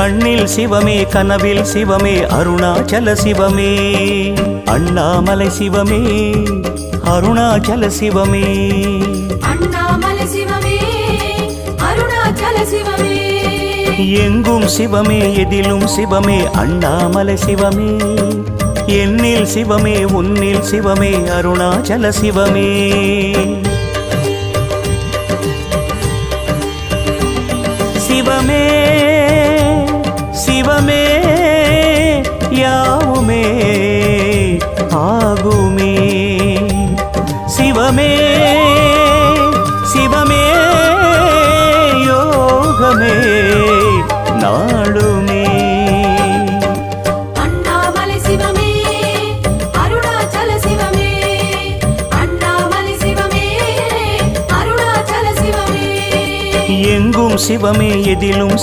கண்ணில் சிவமே கனவில் சிவமே அருணாச்சல சிவமே அண்ணாமலை சிவமே அருணாச்சல சிவமே அண்ணாமலை சிவமே அருணாச்சல சிவமே எங்கும் சிவமே எதிலும் சிவமே அண்ணாமலை சிவமே என்னில் சிவமே உன்னில் சிவமே அருணாச்சல சிவமே சிவமே சிவமே யாவுமே ஆகுமே சிவமே சிவமே யோகமே நாளுமே அண்ணாமலை சிவமே அருணாச்சல சிவமே அண்ணாமலை சிவமே அருணாச்சல சிவமே எங்கும் சிவமே எதிலும்